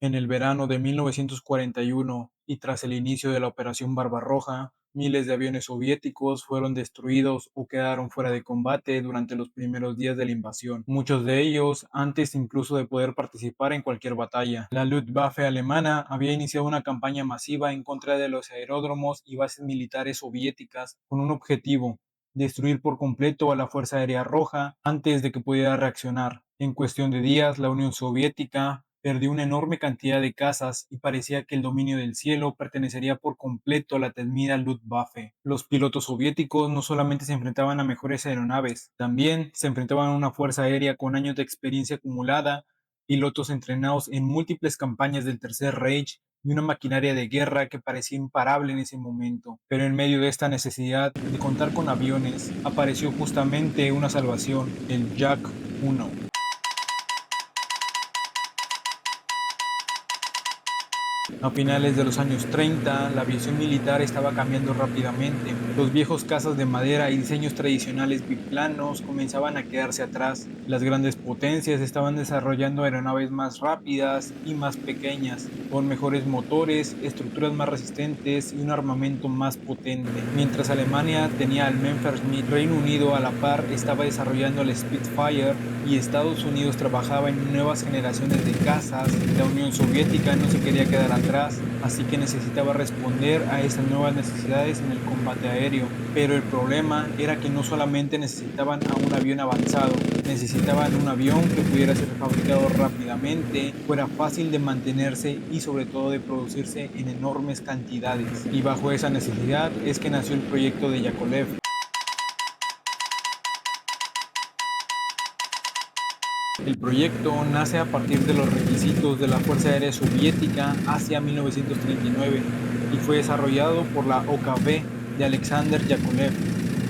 En el verano de 1941 y tras el inicio de la Operación Barbarroja, miles de aviones soviéticos fueron destruidos o quedaron fuera de combate durante los primeros días de la invasión, muchos de ellos antes incluso de poder participar en cualquier batalla. La Luftwaffe alemana había iniciado una campaña masiva en contra de los aeródromos y bases militares soviéticas con un objetivo: destruir por completo a la Fuerza Aérea Roja antes de que pudiera reaccionar. En cuestión de días, la Unión Soviética perdió una enorme cantidad de cazas y parecía que el dominio del cielo pertenecería por completo a la temida Luftwaffe. Los pilotos soviéticos no solamente se enfrentaban a mejores aeronaves, también se enfrentaban a una fuerza aérea con años de experiencia acumulada, pilotos entrenados en múltiples campañas del Tercer Reich y una maquinaria de guerra que parecía imparable en ese momento. Pero en medio de esta necesidad de contar con aviones, apareció justamente una salvación: el Yak 1. A finales de los años 30, la aviación militar estaba cambiando rápidamente. Los viejos cazas de madera y diseños tradicionales biplanos comenzaban a quedarse atrás. Las grandes potencias estaban desarrollando aeronaves más rápidas y más pequeñas, con mejores motores, estructuras más resistentes y un armamento más potente. Mientras Alemania tenía al Messerschmitt, Reino Unido a la par estaba desarrollando el Spitfire y Estados Unidos trabajaba en nuevas generaciones de cazas. La Unión Soviética no se quería quedar atrás, así que necesitaba responder a esas nuevas necesidades en el combate aéreo. Pero el problema era que no solamente necesitaban a un avión avanzado, necesitaban un avión que pudiera ser fabricado rápidamente, fuera fácil de mantenerse y sobre todo de producirse en enormes cantidades. Y bajo esa necesidad es que nació el proyecto de Yakolev. El proyecto nace a partir de los requisitos de la Fuerza Aérea Soviética hacia 1939 y fue desarrollado por la OKB de Alexander Yakolev.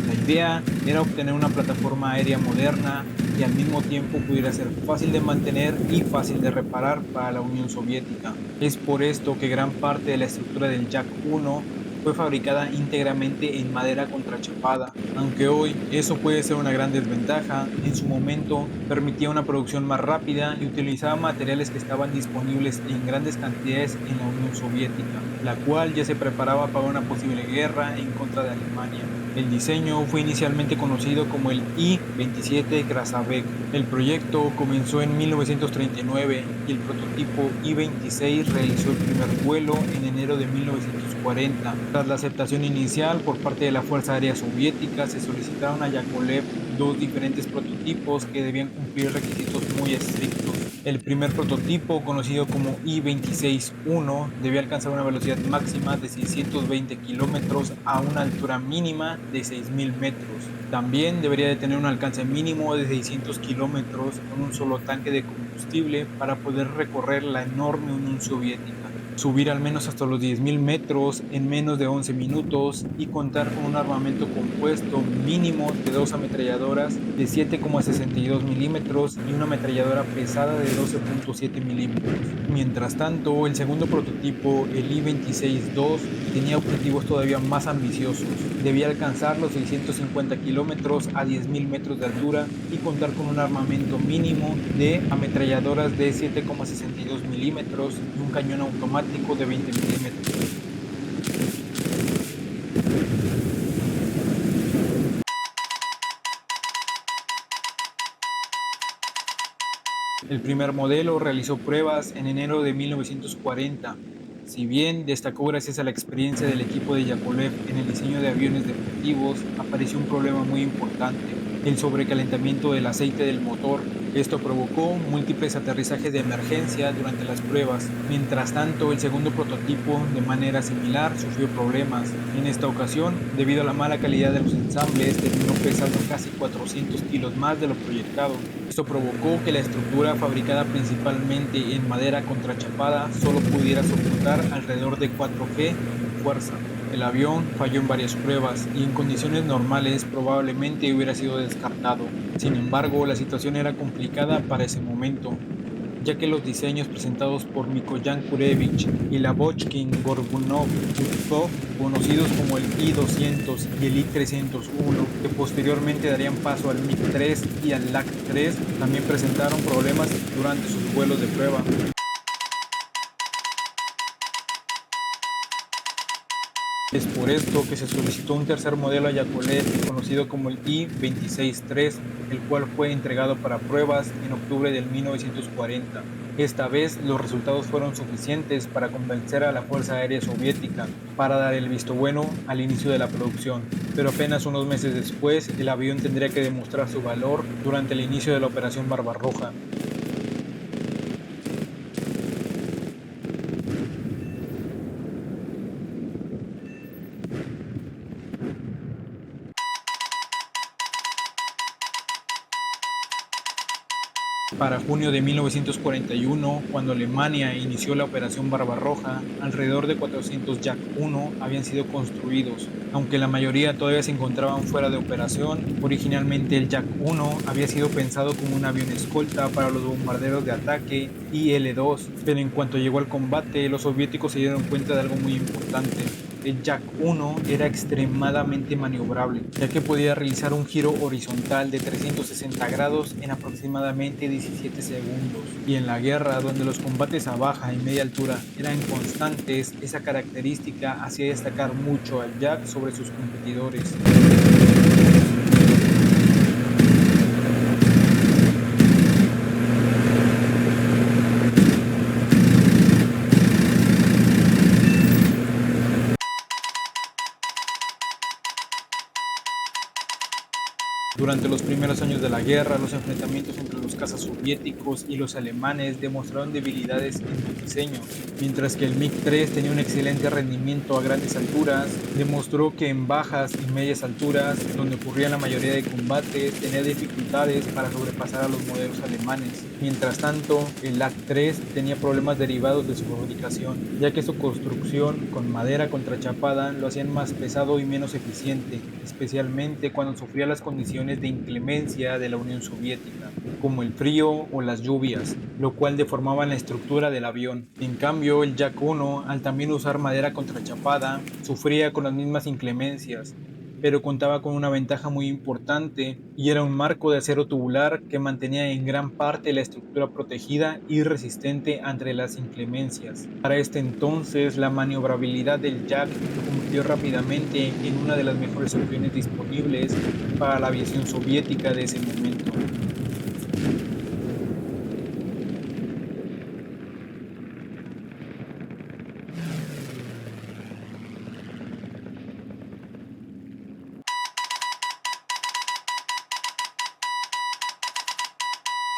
La idea era obtener una plataforma aérea moderna que al mismo tiempo pudiera ser fácil de mantener y fácil de reparar para la Unión Soviética. Es por esto que gran parte de la estructura del Yak 1 fue fabricada íntegramente en madera contrachapada. Aunque hoy eso puede ser una gran desventaja, en su momento permitía una producción más rápida y utilizaba materiales que estaban disponibles en grandes cantidades en la Unión Soviética, la cual ya se preparaba para una posible guerra en contra de Alemania. El diseño fue inicialmente conocido como el I-27 Krasavek. El proyecto comenzó en 1939 y el prototipo I-26 realizó el primer vuelo en enero de 1940. Tras la aceptación inicial por parte de la Fuerza Aérea Soviética, se solicitaron a Yakolev dos diferentes prototipos que debían cumplir requisitos muy estrictos. El primer prototipo, conocido como I-26-1, debía alcanzar una velocidad máxima de 620 kilómetros a una altura mínima de 6.000 metros. También debería de tener un alcance mínimo de 600 kilómetros con un solo tanque de combustible para poder recorrer la enorme Unión Soviética, subir al menos hasta los 10.000 metros en menos de 11 minutos y contar con un armamento compuesto mínimo de dos ametralladoras de 7,62 milímetros y una ametralladora pesada de 12,7 milímetros. Mientras tanto, el segundo prototipo, el I-26-2, tenía objetivos todavía más ambiciosos. Debía alcanzar los 650 kilómetros a 10.000 metros de altura y contar con un armamento mínimo de ametralladoras de 7,62 milímetros y un cañón automático de 20 milímetros. El primer modelo realizó pruebas en enero de 1940. Si bien destacó gracias a la experiencia del equipo de Yakolev en el diseño de aviones deportivos, apareció un problema muy importante: el sobrecalentamiento del aceite del motor. Esto provocó múltiples aterrizajes de emergencia durante las pruebas. Mientras tanto, el segundo prototipo, de manera similar, sufrió problemas. En esta ocasión, debido a la mala calidad de los ensambles, terminó pesando casi 400 kilos más de lo proyectado. Esto provocó que la estructura, fabricada principalmente en madera contrachapada, solo pudiera soportar alrededor de 4G de fuerza. El avión falló en varias pruebas y en condiciones normales probablemente hubiera sido descartado. Sin embargo, la situación era complicada para ese momento, ya que los diseños presentados por Mikoyan Kurevich y Lavochkin Gorgunov-Utkov, conocidos como el I-200 y el I-301, que posteriormente darían paso al MiG-3 y al LAC-3, también presentaron problemas durante sus vuelos de prueba. Es por esto que se solicitó un tercer modelo a Yakolev, conocido como el I-26-3, el cual fue entregado para pruebas en octubre del 1940. Esta vez los resultados fueron suficientes para convencer a la Fuerza Aérea Soviética para dar el visto bueno al inicio de la producción, pero apenas unos meses después el avión tendría que demostrar su valor durante el inicio de la Operación Barbarroja. Para junio de 1941, cuando Alemania inició la Operación Barbarroja, alrededor de 400 Yak 1 habían sido construidos. Aunque la mayoría todavía se encontraban fuera de operación, originalmente el Yak 1 había sido pensado como un avión escolta para los bombarderos de ataque IL-2, pero en cuanto llegó al combate, los soviéticos se dieron cuenta de algo muy importante. El Yak 1 era extremadamente maniobrable, ya que podía realizar un giro horizontal de 360 grados en aproximadamente 17 segundos. Y en la guerra, donde los combates a baja y media altura eran constantes, esa característica hacía destacar mucho al Yak sobre sus competidores. Durante los primeros años de la guerra, los enfrentamientos entre los cazas soviéticos y los alemanes demostraron debilidades en sus diseños. Mientras que el MiG-3 tenía un excelente rendimiento a grandes alturas, demostró que en bajas y medias alturas, donde ocurrían la mayoría de combates, tenía dificultades para sobrepasar a los modelos alemanes. Mientras tanto, el AK-3 tenía problemas derivados de su fabricación, ya que su construcción con madera contrachapada lo hacían más pesado y menos eficiente, especialmente cuando sufría las condiciones de inclemencia de la Unión Soviética, como el frío o las lluvias, lo cual deformaba la estructura del avión. En cambio, el Yak 1, al también usar madera contrachapada, sufría con las mismas inclemencias, pero contaba con una ventaja muy importante y era un marco de acero tubular que mantenía en gran parte la estructura protegida y resistente ante las inclemencias. Para este entonces, la maniobrabilidad del Yak lo convirtió rápidamente en una de las mejores opciones disponibles para la aviación soviética de ese momento.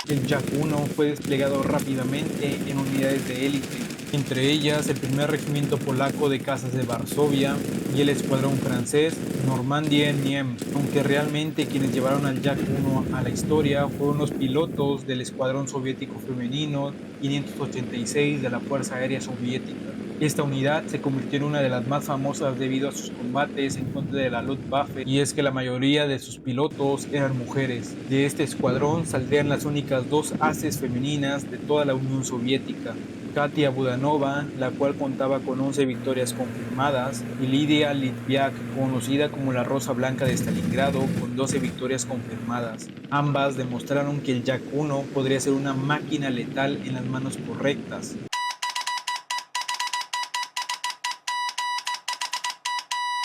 El Yak 1 fue desplegado rápidamente en unidades de élite, entre ellas el primer regimiento polaco de cazas de Varsovia y el escuadrón francés Normandie Niem, aunque realmente quienes llevaron al Yak 1 a la historia fueron los pilotos del escuadrón soviético femenino 586 de la Fuerza Aérea Soviética. Esta unidad se convirtió en una de las más famosas debido a sus combates en contra de la Luftwaffe, y es que la mayoría de sus pilotos eran mujeres. De este escuadrón saldrían las únicas dos ases femeninas de toda la Unión Soviética: Katia Budanova, la cual contaba con 11 victorias confirmadas, y Lidia Litviak, conocida como la Rosa Blanca de Stalingrado, con 12 victorias confirmadas. Ambas demostraron que el Yak 1 podría ser una máquina letal en las manos correctas.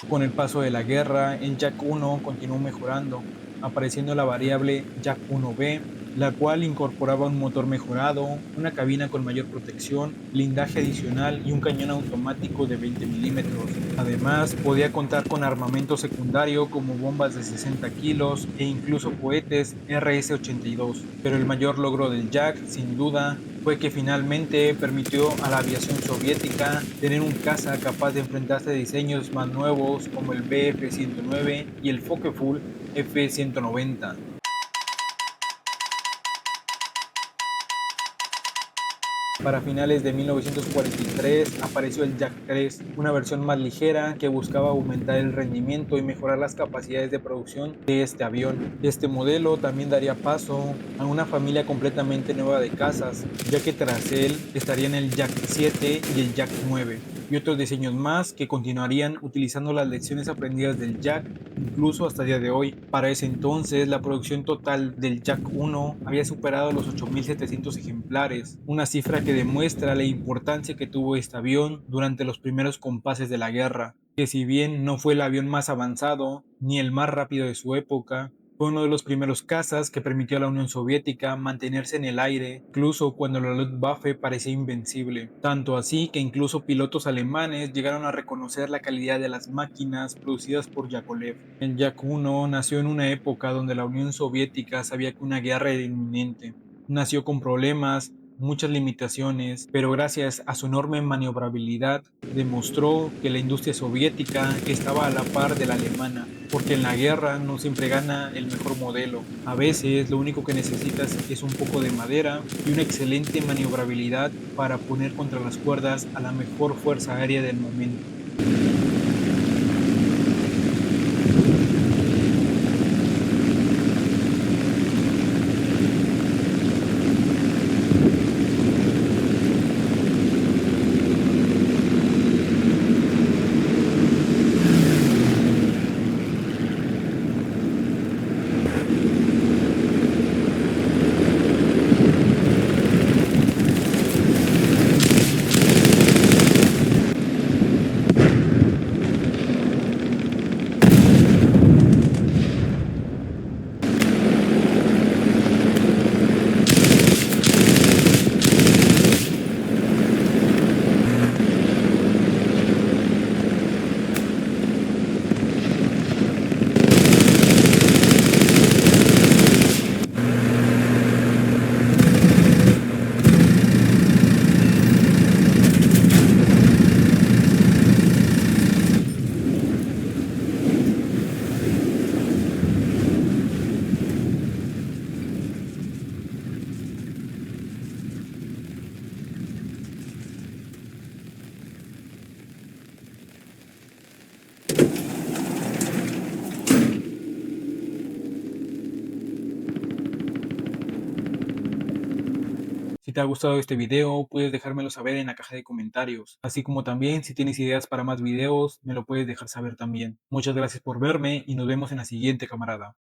Con el paso de la guerra, el Yak 1 continuó mejorando, apareciendo la variable Yak 1B, la cual incorporaba un motor mejorado, una cabina con mayor protección, blindaje adicional y un cañón automático de 20 milímetros. Además, podía contar con armamento secundario como bombas de 60 kilos e incluso cohetes RS-82. Pero el mayor logro del Yak, sin duda, fue que finalmente permitió a la aviación soviética tener un caza capaz de enfrentarse a diseños más nuevos como el Bf-109 y el Focke-Wulf F-190. Para finales de 1943 apareció el Yak 3, una versión más ligera que buscaba aumentar el rendimiento y mejorar las capacidades de producción de este avión. Este modelo también daría paso a una familia completamente nueva de cazas, ya que tras él estarían el Yak 7 y el Yak 9, y otros diseños más que continuarían utilizando las lecciones aprendidas del Yak incluso hasta el día de hoy. Para ese entonces, la producción total del Yak 1 había superado los 8.700 ejemplares, una cifra que demuestra la importancia que tuvo este avión durante los primeros compases de la guerra. que si bien no fue el avión más avanzado ni el más rápido de su época, fue uno de los primeros cazas que permitió a la Unión Soviética mantenerse en el aire, incluso cuando la Luftwaffe parecía invencible. Tanto así que incluso pilotos alemanes llegaron a reconocer la calidad de las máquinas producidas por Yakolev. El Yak-1 nació en una época donde la Unión Soviética sabía que una guerra era inminente. Nació con problemas, muchas limitaciones, pero gracias a su enorme maniobrabilidad demostró que la industria soviética estaba a la par de la alemana, porque en la guerra no siempre gana el mejor modelo. A veces lo único que necesitas es un poco de madera y una excelente maniobrabilidad para poner contra las cuerdas a la mejor fuerza aérea del momento. Si te ha gustado este video, puedes dejármelo saber en la caja de comentarios, así como también si tienes ideas para más videos, me lo puedes dejar saber también. Muchas gracias por verme y nos vemos en la siguiente, camarada.